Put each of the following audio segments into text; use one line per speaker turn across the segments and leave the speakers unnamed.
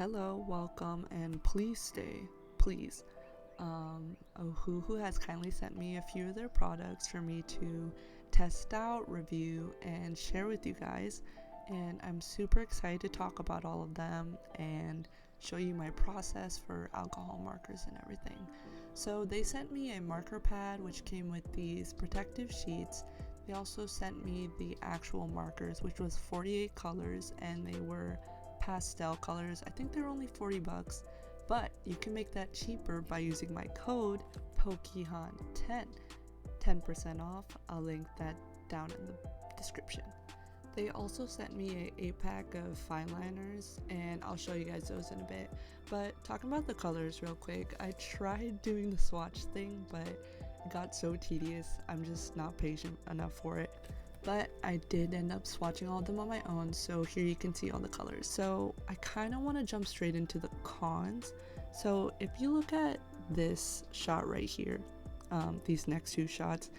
Hello, welcome, and please stay, please. Ohuhu has kindly sent me a few of their products for me to test out, review, and share with you guys. And I'm super excited to talk about all of them and show you my process for alcohol markers and everything. So they sent me a marker pad which came with these protective sheets. They also sent me the actual markers, which was 48 colors, and they were pastel colors. I think they're only 40 bucks, but you can make that cheaper by using my code poki.han 10% off. I'll link that down in the description. They also sent me a 8-pack of fine liners, and I'll show you guys those in a bit. But talking about the colors real quick, I tried doing the swatch thing, but it got so tedious. I'm just not patient enough for it. But I did end up swatching all of them on my own, so here you can see all the colors. So I kind of want to jump straight into the cons. So if you look at this shot right here, these next two shots,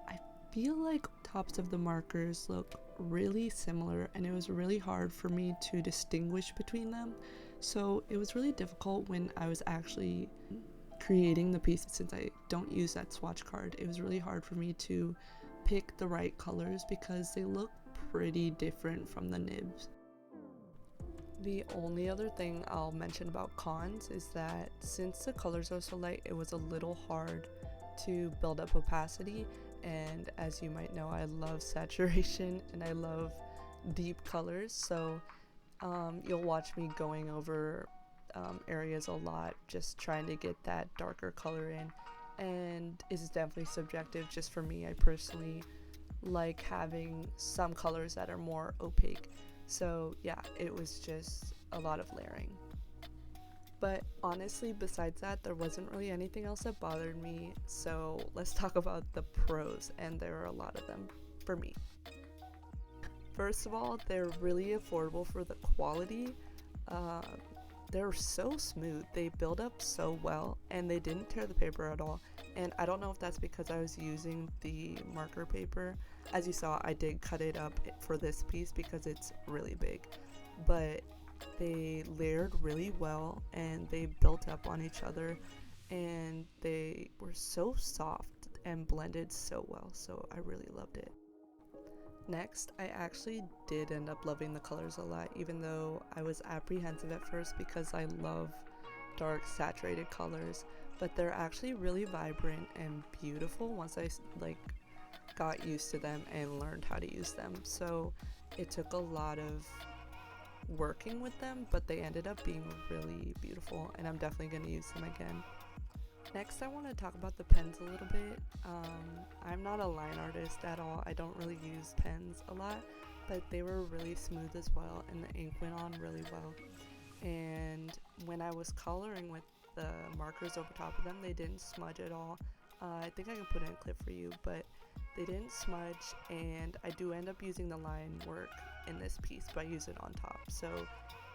I feel like tops of the markers look really similar, and it was really hard for me to distinguish between them. So it was really difficult when I was actually creating the piece. Since I don't use that swatch card, it was really hard for me to pick the right colors because they look pretty different from the nibs. The only other thing I'll mention about cons is that since the colors are so light, it was a little hard to build up opacity, and as you might know, I love saturation and I love deep colors, so you'll watch me going over areas a lot, just trying to get that darker color in. And it's definitely subjective. Just for me, I personally like having some colors that are more opaque. So yeah, it was just a lot of layering. But honestly, besides that, there wasn't really anything else that bothered me. So let's talk about the pros, and there are a lot of them for me. First of all, they're really affordable for the quality. Uh, they're so smooth, they build up so well, and they didn't tear the paper at all. And I don't know if that's because I was using the marker paper. As you saw, I did cut it up for this piece because it's really big, but they layered really well and they built up on each other, and they were so soft and blended so well, so I really loved it. Next, I actually did end up loving the colors a lot, even though I was apprehensive at first because I love dark saturated colors, but they're actually really vibrant and beautiful once I got used to them and learned how to use them. So it took a lot of working with them, but they ended up being really beautiful, and I'm definitely going to use them again. Next, I want to talk about the pens a little bit. I'm not a line artist at all. I don't really use pens a lot, but they were really smooth as well, and the ink went on really well. And when I was coloring with the markers over top of them, they didn't smudge at all. I think I can put in a clip for you, but they didn't smudge, and I do end up using the line work in this piece, but I use it on top. So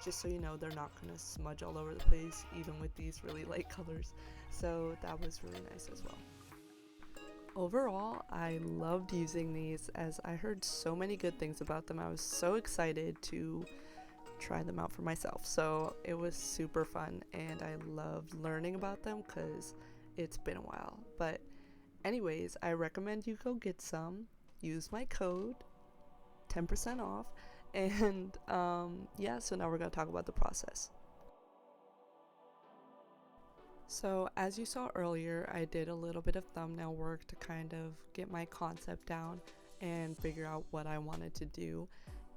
just so you know, they're not going to smudge all over the place, even with these really light colors. So that was really nice as well. Overall, I loved using these as I heard so many good things about them. I was so excited to try them out for myself. So it was super fun, and I loved learning about them because it's been a while. But anyways, I recommend you go get some. Use my code, 10% off. And yeah, so now we're going to talk about the process. So as you saw earlier, I did a little bit of thumbnail work to kind of get my concept down and figure out what I wanted to do.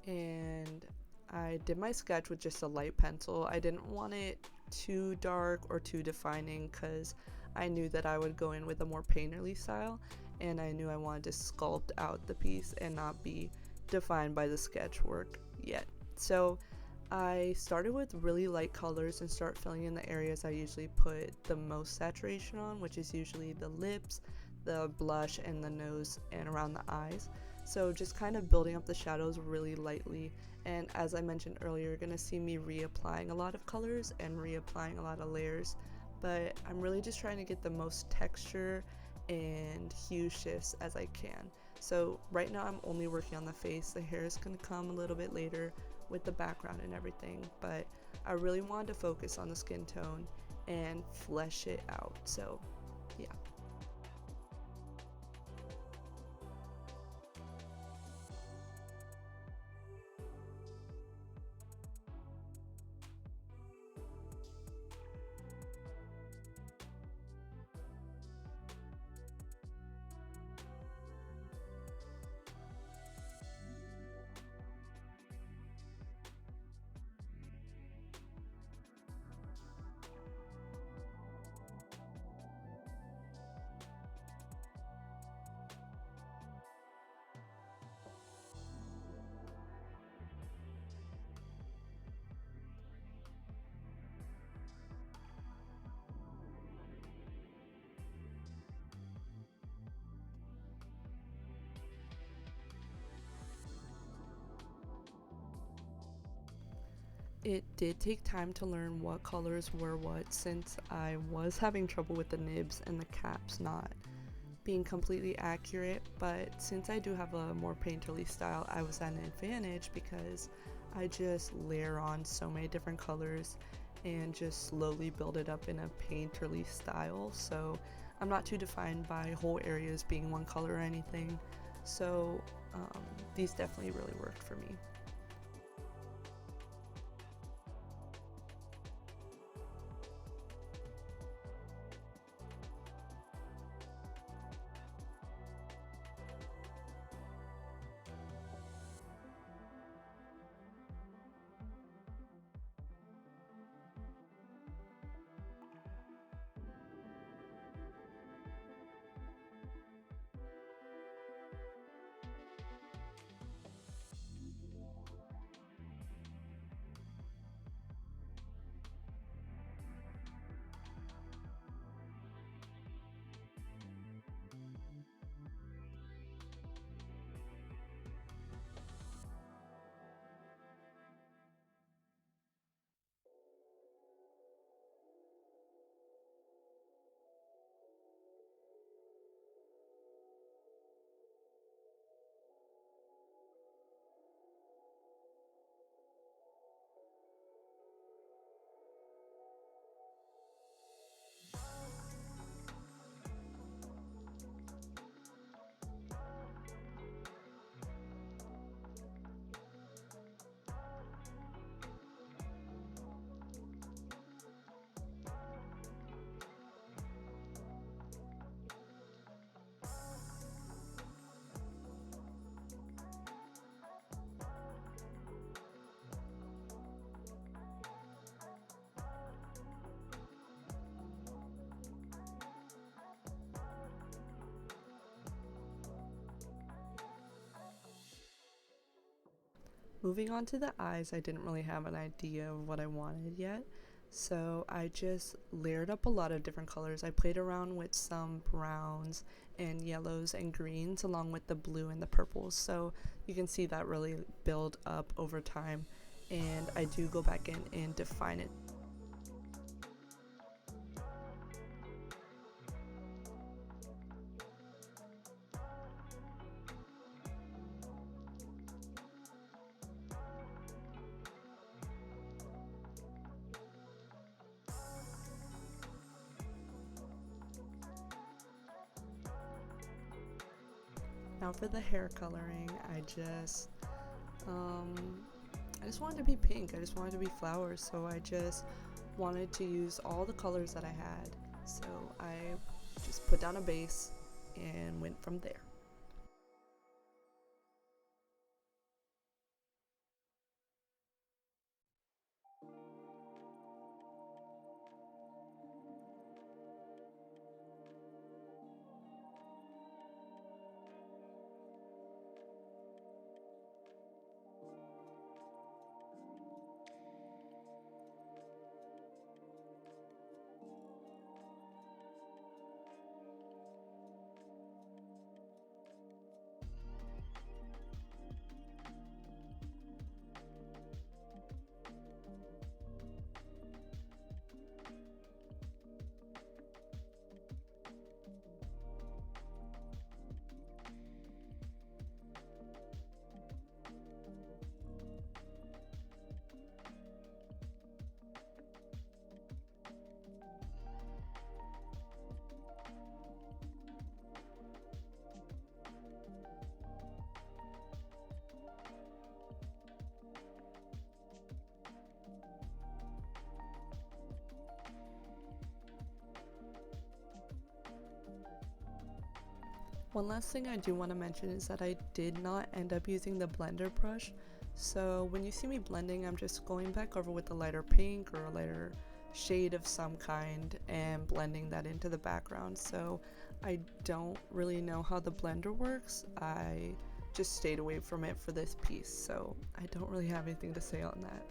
And I did my sketch with just a light pencil. I didn't want it too dark or too defining because I knew that I would go in with a more painterly style, and I knew I wanted to sculpt out the piece and not be defined by the sketch work yet. So I started with really light colors and start filling in the areas I usually put the most saturation on, which is usually the lips, the blush, and the nose, and around the eyes. So just kind of building up the shadows really lightly. And as I mentioned earlier, you're gonna see me reapplying a lot of colors and reapplying a lot of layers, but I'm really just trying to get the most texture and hue shifts as I can. So right now I'm only working on the face. The hair is gonna come a little bit later with the background and everything, but I really wanted to focus on the skin tone and flesh it out. So yeah. It did take time to learn what colors were what, since I was having trouble with the nibs and the caps not being completely accurate, but since I do have a more painterly style, I was at an advantage because I just layer on so many different colors and just slowly build it up in a painterly style. So I'm not too defined by whole areas being one color or anything. So these definitely really worked for me. Moving on to the eyes, I didn't really have an idea of what I wanted yet, so I just layered up a lot of different colors. I played around with some browns and yellows and greens along with the blue and the purples, so you can see that really build up over time, and I do go back in and define it. Now for the hair coloring, um, I just wanted to be pink. I just wanted to be flowers, so I just wanted to use all the colors that I had. So I just put down a base and went from there. One last thing I do want to mention is that I did not end up using the blender brush. So when you see me blending, I'm just going back over with a lighter pink or a lighter shade of some kind and blending that into the background. So I don't really know how the blender works. I just stayed away from it for this piece, so I don't really have anything to say on that.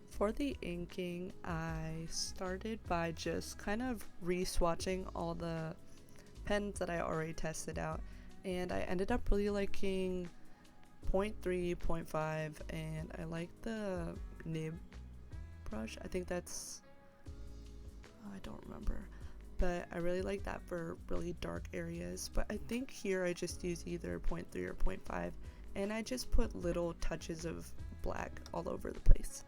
For the inking, I started by just kind of re-swatching all the pens that I already tested out, and I ended up really liking 0.3, 0.5, and I like the nib brush. I think that's, I don't remember, but I really like that for really dark areas. But I think here I just use either 0.3 or 0.5, and I just put little touches of black all over the place.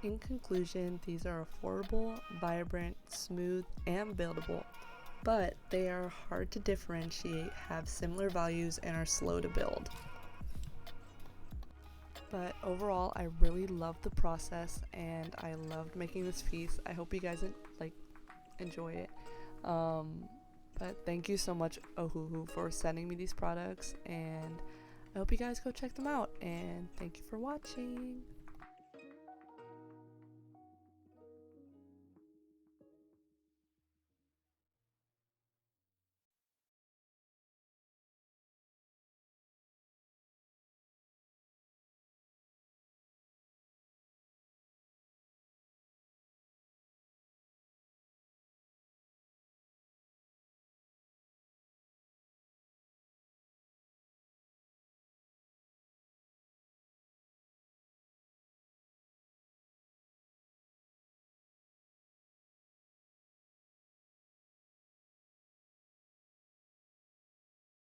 In conclusion, these are affordable, vibrant, smooth, and buildable, but they are hard to differentiate, have similar values, and are slow to build. But overall, I really loved the process and I loved making this piece. I hope you guys enjoy it. But thank you so much, Ohuhu, for sending me these products, and I hope you guys go check them out, and thank you for watching.